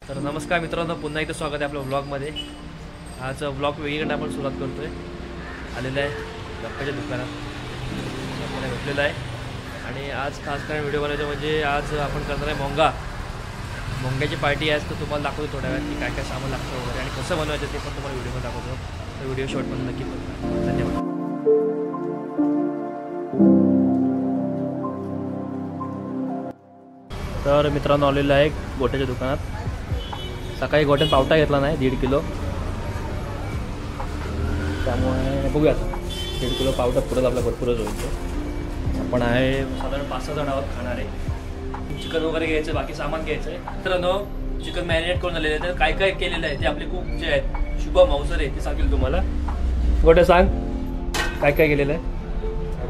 तर नमस्कार मित्रांनो, पुन्हा एकदा स्वागत आहे आपल्या ब्लॉगमध्ये. आज ब्लॉग वेगळीकडे आपण सुरुवात करतो आहे. आलेलं आहे गप्पाच्या दुकानात आपल्याला भेटलेलं आहे. आणि आज खास करून व्हिडिओ बनायचं म्हणजे आज आपण करणार आहे मोंग्याची पार्टी आहे. तर तुम्हाला दाखवतो थोड्या वेळात की काय काय सामान लागतं वगैरे आणि कसं बनवायचं ते पण तुम्हाला व्हिडिओमध्ये दाखवतो. तर व्हिडिओ शॉर्टमध्ये नक्की बघा. धन्यवाद. तर मित्रांनो आलेलं आहे गोट्याच्या दुकानात. सकाळी गोट्यात पावटा घेतला नाही 1.5 किलो, त्यामुळे बघूया 1.5 किलो पावटा पुरत आपला भरपूरच होईल. आपण आहे साधारण 5-6 जण आहोत खाणारे. चिकन वगैरे घ्यायचं, बाकी सामान घ्यायचं आहे. मित्रांनो चिकन मॅरिनेट करून आलेलं आहे. तर काय काय केलेलं आहे ते आपले कुक जे आहेत शुभम मावसरे ते सांगतील तुम्हाला. गोट्या सांग काय काय केलेलं आहे.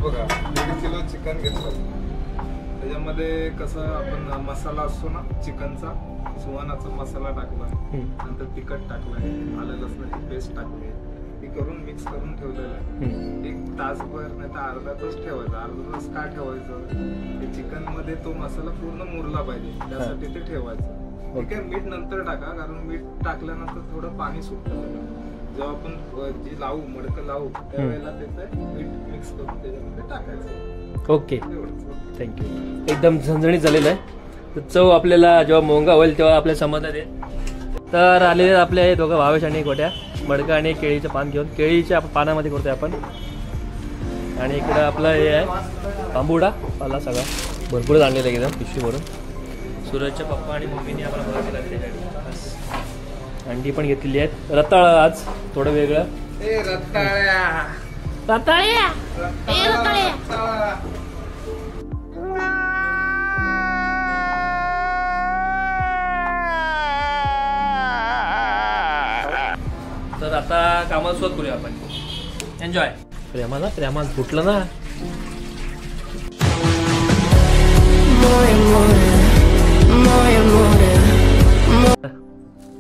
बघा 1.5 किलो चिकन घेतलं. त्याच्यामध्ये कसं आपण मसाला असतो ना चिकनचा, सुहानाचा मसाला टाकला, नंतर तिखट टाकलाय, आलं लसणाची पेस्ट टाकली, ती करून मिक्स करून ठेवलेलं आहे. 1 तासभर नाही तर अर्धा तास ठेवायचा. अर्धा तास का ठेवायचं, ते चिकन मध्ये तो मसाला पूर्ण मुरला पाहिजे, त्यासाठी ते ठेवायचं. ठीक आहे. मीठ नंतर टाका, कारण मीठ टाकल्यानंतर थोडं पाणी सुटतं. जेव्हा आपण जी लावू मडकं लावू त्यावेळेला त्याचं मीठ मिक्स करून त्याच्यामध्ये टाकायचं. Okay, thank you. एकदम झणझणीत झालेलं आहे. तर चव आपल्याला जेव्हा मोंगा होईल तेव्हा आपल्याला समजणार आहे. तर आलेले आपले हे दोघं भावेश आणि गोट्या मडका आणि केळीचं पान घेऊन केळीच्या पानामध्ये करतोय आपण. आणि इकडं आपलं हे आहे बांबुडा पाला सगळा भरपूर आणलेला आहे एकदम पिशवी भरून. सूरजच्या पप्पा आणि मम्मीने आम्हाला बघा केला त्याच्यासाठी. अंडी पण घेतलेली आहेत. रताळ आज थोडं वेगळं. तर आता कामाला सुरुवात करूया आपण. एन्जॉय. प्रेमाला फुटलं ना.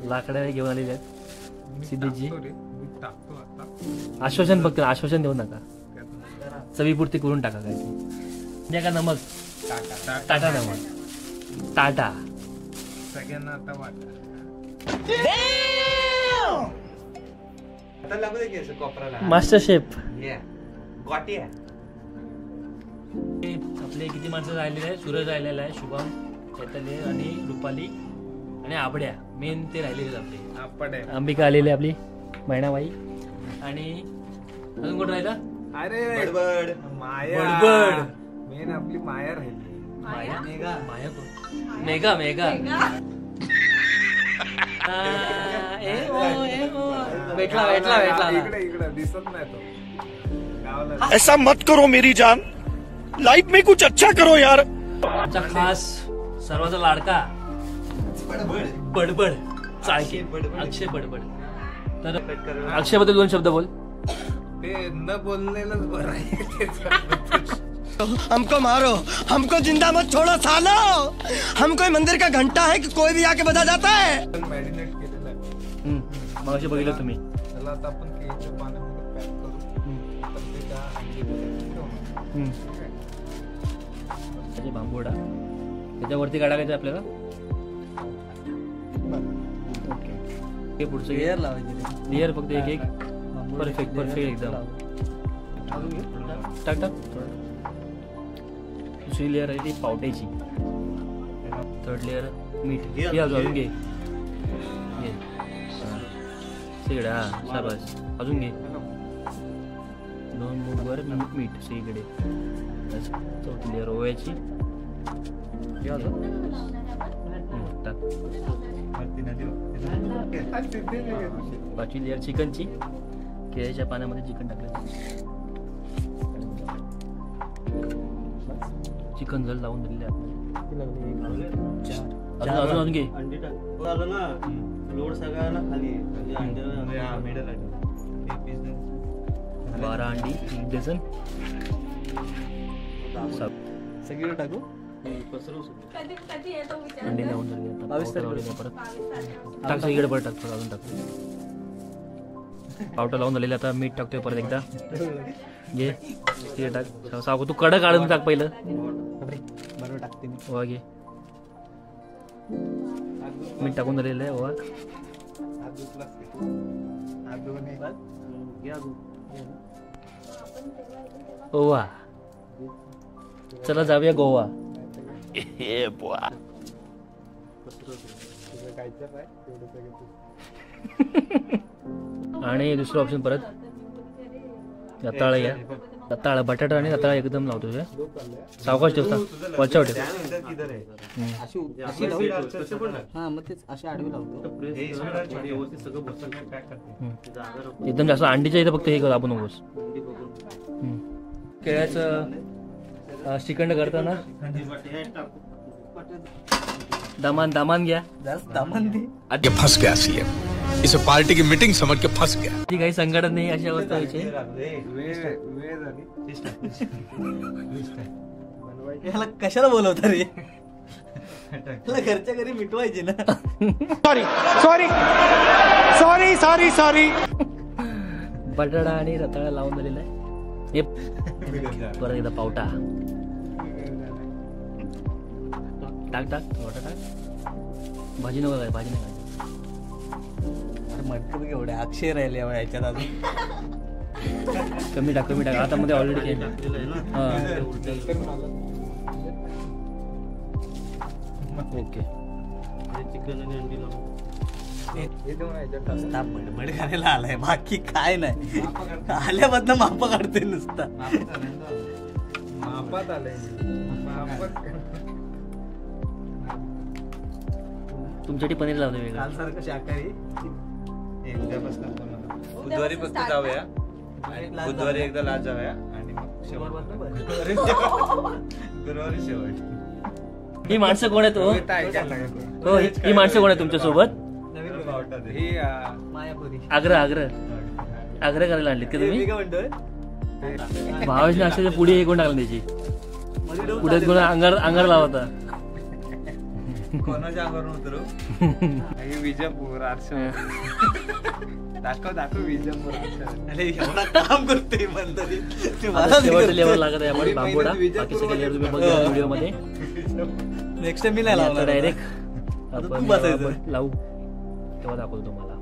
लाकड्या घेऊन आलेले आहेत सिद्धीजी. आश्वासन फक्त आश्वासन देऊ नका, चवीपुरती करून टाका. काय का नमक टाटा, नमक टाटा सगळ्यांना आता वाटतं. मास्टर शेफ आपले किती माणसं राहिलेले आहे. सूरज राहिलेला आहे, शुभम, चैतन्य आणि रुपाली आणि आबड्या मेन ते राहिलेले आपले. अंबिका आलेली आपली मैनाबाई आणि अजून कोण राहिला. अरे बडबड मेन आपली माया राहिली. माया कोण. मेघा भेटला इकडे दिसत नाही तो. ऐसा मत करो मेरी जान, लाइफ में कुछ अच्छा करो यार. आमचा खास सर्वांचा लाडका बडबड चाळके अक्षय बडबड. तर अक्षय बद्दल 2 शब्द बोल. ते न बोललेलंच बरं आहे. हमको मारो, हमको जिंदा मत छोड़ो सालो. हम कोई मंदिर का घंटा है कि कोई भी आके बजा जाता है. मॅरिनेट केलेलं आहे. मग असे बघितलं तुम्ही. त्याला आता आपण केळीच्या पाण्यामध्ये पॅक करू. त्याचे बांबोडा त्याच्यावरती काढायचं आपल्याला. ओके, पुढचं लेअर लावायचे. लेअर फक्त एक परफेक्ट एकदम. टाक. दुसरी लेअर आहे ती पावट्याची. 3rd लेअर मीठ घे. अजून घे सगळं. शाबास. अजून घे 2 मूठभर मीठ सगळीकडे. 4थी लेअर ओव्याची. टाक. 5वी लेअर चिकनची. केळीच्या पाण्यामध्ये चिकन टाकलं. चिकन जल लावून दिलेले अजून घे. 12 अंडी 1 डझन सगळं टाकू. अंडी लावून झाली. 22 तारीख परत टाक सगळीकडे. परत टाक. अजून टाक. पावटा लावून झालेला. आता मीठ टाकतोय परत एकदा. घे ते टाक. सावको तू कडक काढून टाक पहिलं. बरोबर टाकते मी. हो घे. मीठ टाकून झालेलं आहे ओवा. ओवा. चला जाऊया गोवा. आणि दुसरं ऑप्शन परत रताळ घ्या. रताळ बटाटा आणि रताळ एकदम लावतो. सावकाश ठेवता वरच्या ठेव. एकदम जास्त अंडीच्या इथं फक्त हे करू आपण उगस. केळ्याचं श्रीखंड करताना दामान दामान घ्या. ये फंस गया सीएम, इसे पार्टी की मीटिंग समझ के फंस गया. ती काही संकट नाही अशी अवस्था व्हायची. याला कशाला बोलवता रे? घरच्या घरी मिटवायचे ना. सॉरी. बटाटा आणि रताळा लावून झालेला आहे. हे परत एकदा पावटा टाक थोडा टाक. भाजी नको काय, भाजी नाही. मटकं एवढे अक्षय राहिले याच्यात अजून. कमी टाक आता मध्ये ऑलरेडी ओके. बडबड करायला आलाय, बाकी काय नाही. आल्याबद्दल माप काढते नुसता. मापात आलंय. तुमच्यासाठी पनीर लावलं वेगळं. कालसारखं शाकाहारी. बुधवारी फक्त जाऊया, बुधवारी एकदा लाज जाऊया आणि मग गुरुवारी शेवट. ही माणसं कोण आहेत? हो ही माणसं कोण आहे तुमच्या सोबत? आग्रह करायला आणलीत का तुम्ही? भावेशने अक्षरशः पुढे हे कोण टाकलं त्याची पुढे कोण अंगार लावता. कोणाच्या अंगावरून उतरू? विजापूर दाखव विजापूर. काम करते लेवल लागत आहे आपण बांबोडा. बाकी सगळे लेवल तुम्ही बघा व्हिडिओ मध्ये. नेक्स्ट टाइम मी नाही लावणार डायरेक्ट तू बसायचं. लावू तेव्हा दाखवतो तुम्हाला.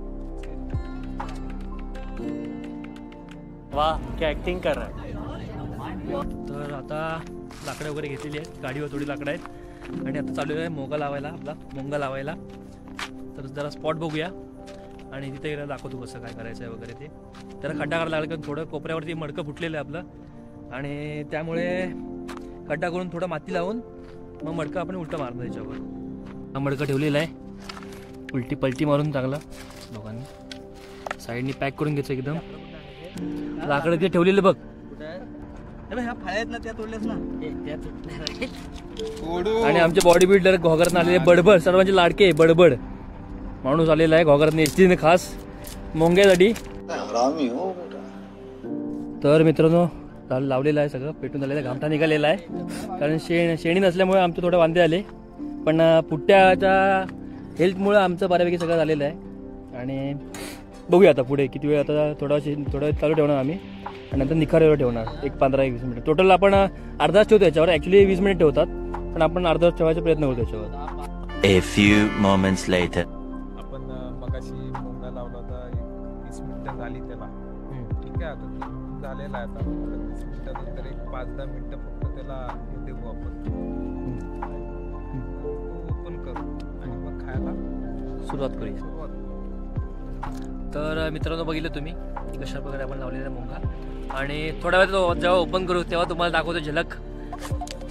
वाह क्या ऍक्टिंग कर रहा है. तर आता लाकडं वगैरे घेतलेली आहेत, गाडीवर थोडी लाकडं आहेत आणि आता चालू आहे मोंगा लावायला. तर जरा स्पॉट बघूया आणि तिथे गेला दाखवतो कसं काय करायचं आहे वगैरे. ते जरा खड्डा करायला लागला कारण थोडं कोपऱ्यावरती मडकं फुटलेलं आहे आपलं आणि त्यामुळे खड्डा करून थोडं माती लावून मग मडकं आपण उलटं मारतो त्याच्यावर. हा मडकं ठेवलेला आहे उलटी पलटी मारून चांगला लोकांनी साईडनी पॅक करून घ्यायचं एकदम. लाकडं ते ठेवलेलं बघ. ह्या फाळ्यात ना त्या तोडल्यास ना. आणि आमचे बॉडी बिल्डर घोगरात आलेले बडबड, सर्वांचे लाडके बडबड माणूस आलेला आहे घोगरात एसटीने खास मोंग्यासाठी. तर मित्रांनो लावलेलं आहे सगळं, पेटून झालेलं आहे, घामटा निघालेला आहे कारण शेणी नसल्यामुळे आमचे थोडे वांदे आले. पण पुट्ट्याच्या हेल्थमुळे आमचं बऱ्यापैकी सगळं झालेलं आहे आणि बघूया आता पुढे किती वेळ. आता थोडं चालू ठेवणार आम्ही आणि नंतर निखाऱ्यावर ठेवणार 15-20 मिनिट. टोटल आपण अर्धा तास ठेवतो याच्यावर. ॲक्च्युली 20 मिनिट ठेवतात पण आपण अर्धा तास ठेवायचा प्रयत्न करतो याच्यावर. A few moments later. आपण मगाशी मोंगा लावला होता 20 मिनिटं झाली त्याला. ठीक आहे आता झालेला आहे. आता 20 मिनिटानंतर एक 5-10 मिनिटं फक्त त्याला हे देऊ आपण, ओपन करू आणि मग खायला सुरुवात करूया. तर मित्रांनो बघितलं तुम्ही कशा प्रकारे आपण लावलेला मोंगा आणि थोड्या वेळात जेव्हा ओपन करू तेव्हा तुम्हाला दाखवतो झलक.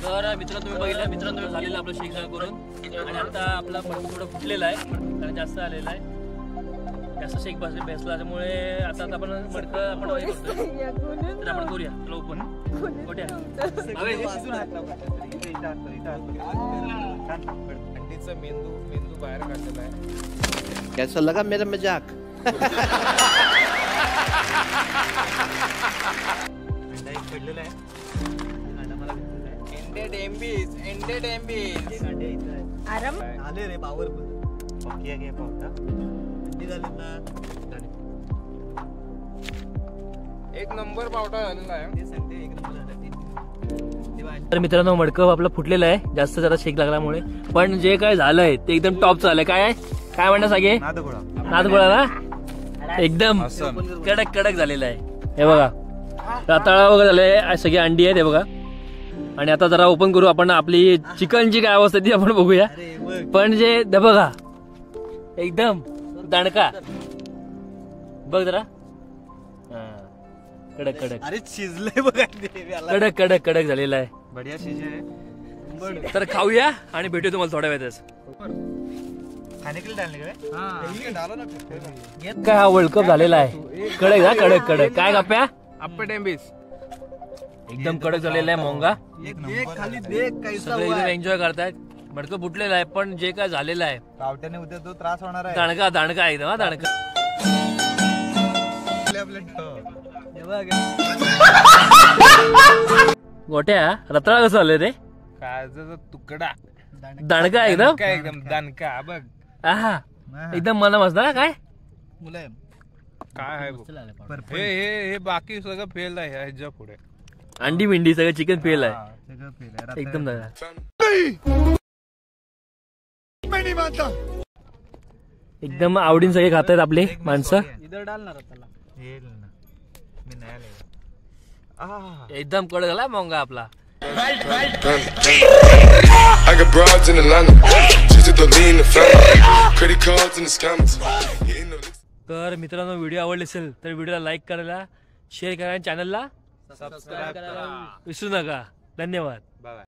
तर मित्रांनो तुम्ही बघितलं, मित्रांनो झालेलं आपलं शेक करून आणि आता आपला मडकं थोडं फुटलेलं आहे कारण जास्त आलेलं आहे, जास्त शेक बसला त्यामुळे आता आपण मडकं आपण तर आपण करूया तुला ओपन. अंडीचा मेंदू बाहेर काढलेला आहे. कैसा लगा मेरा मजाक? आले रे पॉवरफुल. एक नंबर पावटा झालेला आहे. एक नंबर झाला. तर मित्रांनो मडकं आपलं फुटलेलं आहे जास्त जरा शेक लागल्यामुळे, पण जे काय झालंय ते एकदम टॉपचं झालंय. काय काय म्हणणार सगळे? नादगोळा ना एकदम कडक कडक झालेला आहे. हे बघा रताळा वगैरे झाले, सगळी अंडी आहेत हे बघा. आणि आता जरा ओपन करू आपण आपली चिकनची काय अवस्था ती आपण बघूया. पण जे बघा एकदम दणका बघ जरा, कडक कडक. अरे शिजलंय बघा, कडक कडक कडक झालेला आहे. बढिया शिजे. तर खाऊया आणि भेटू तुम्हाला थोड्या वेळातच. खाने के लिए डालने का काय हा वर्ल्ड कप झालेला आहे कडक ना, कडक कडक. काय गप्प्या एकदम कडक झालेला आहे मोंगा. खाली देख कैसा सगळे एकदम एन्जॉय करतायत. मडकं फुटलेलं आहे पण जे काय झालेलं आहे गावट्याने उद्या तो त्रास होणार आहे. दणका दणका एकदम हा दणका. गोट्या रताळा कसं झालं रे? काळजाचा तुकडा दणका एकदम एकदम दणका बघ. आहा एकदम मना मस्त काय मुलायम. काय आहे बघ. हे बाकी सगळं फेल आहे ह्याच्या पुढे. अंडी बिंडी सगळं चिकन फेल आहे सगळं पेल आहे. एकदम एकदम आवडीन सगळे खात आहेत आपले माणसं. इधर डालणार त्याला. येईल ना, मी नाही आले. एकदम कडक झाला मोंगा आपला. I got broads in Atlanta, just to lean the family, credit cards and the scammers. Hitting the licks. तर मित्रांनो व्हिडिओ आवडले असेल तर व्हिडिओला लाईक करायला, शेअर करा आणि चॅनलला सबस्क्राईब करा. विसरू नका. धन्यवाद. बाय.